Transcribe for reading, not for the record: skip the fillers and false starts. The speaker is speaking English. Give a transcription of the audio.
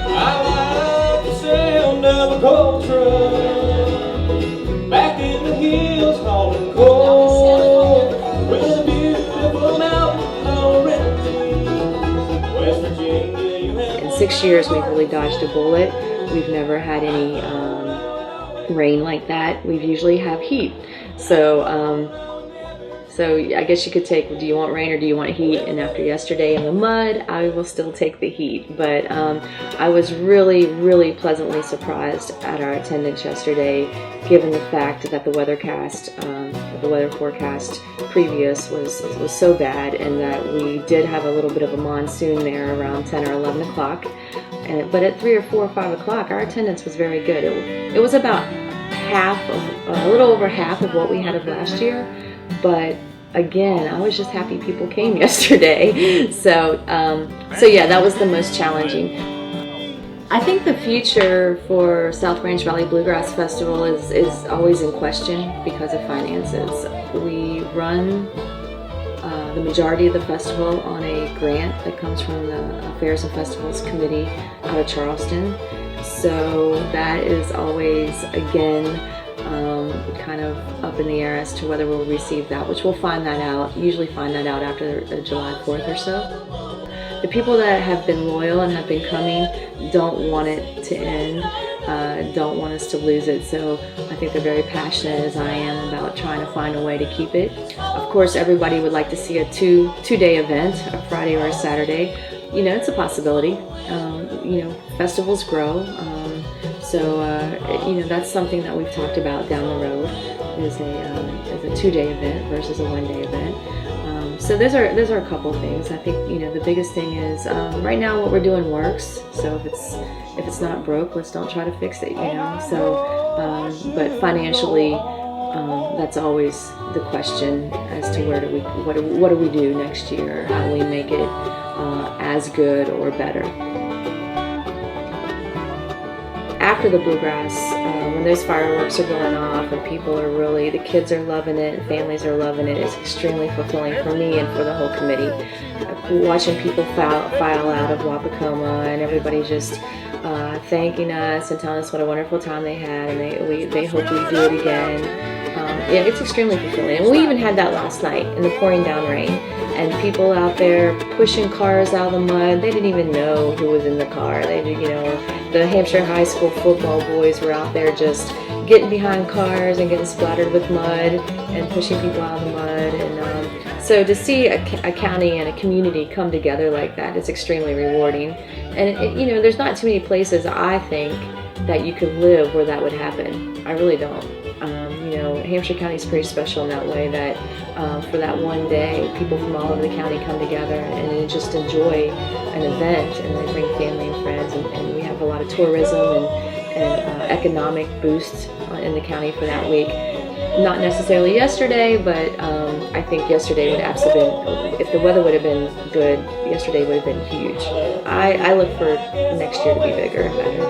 I light up the sound of a coal truck back in the hills, hauling coal with a beautiful mountain on Romney, West Virginia. You have In 6 years, we've really dodged a bullet. We've never had any rain like that. We've usually have heat. So I guess you could take, do you want rain or do you want heat? And after yesterday in the mud, I will still take the heat. But I was really, really pleasantly surprised at our attendance yesterday, given the fact that the weather forecast previous was so bad, and that we did have a little bit of a monsoon there around 10 or 11 o'clock. But at 3 or 4 or 5 o'clock, our attendance was very good. It was about a little over half of what we had of last year. But again, I was just happy people came yesterday. So yeah, that was the most challenging. I think the future for South Branch Valley Bluegrass Festival is always in question because of finances. We run the majority of the festival on a grant that comes from the Affairs and Festivals Committee out of Charleston. So that is always, again, kind of up in the air as to whether we'll receive that, which we'll usually find that out after July 4th or so. The people that have been loyal and have been coming don't want it to end, don't want us to lose it. So I think they're very passionate, as I am, about trying to find a way to keep it. Of course, everybody would like to see a two-day event, a Friday or a Saturday. You know, it's a possibility. You know, festivals grow. So you know, that's something that we've talked about down the road, is a 2-day event versus a 1-day event. So those are a couple things. I think, you know, the biggest thing is right now what we're doing works. So if it's not broke, let's don't try to fix it. You know. So but financially, that's always the question as to what do we do next year? How do we make it as good or better? After the bluegrass, when those fireworks are going off and people are really, the kids are loving it, families are loving it, it's extremely fulfilling for me and for the whole committee. Watching people file out of Wapocoma and everybody just thanking us and telling us what a wonderful time they had, and they hope we do it again. Yeah, it's extremely fulfilling. And we even had that last night in the pouring down rain, and people out there pushing cars out of the mud. They didn't even know who was in the car. The Hampshire High School football boys were out there just getting behind cars and getting splattered with mud and pushing people out of the mud. And so to see a county and a community come together like that is extremely rewarding. And you know, there's not too many places, I think, that you could live where that would happen. I really don't. You know, Hampshire County is pretty special in that way that for that one day, people from all over the county come together and just enjoy an event, and they bring family and friends, and we have a lot of tourism and economic boost in the county for that week. Not necessarily yesterday, but I think yesterday would absolutely been, if the weather would have been good, yesterday would have been huge. I look for next year to be bigger and better.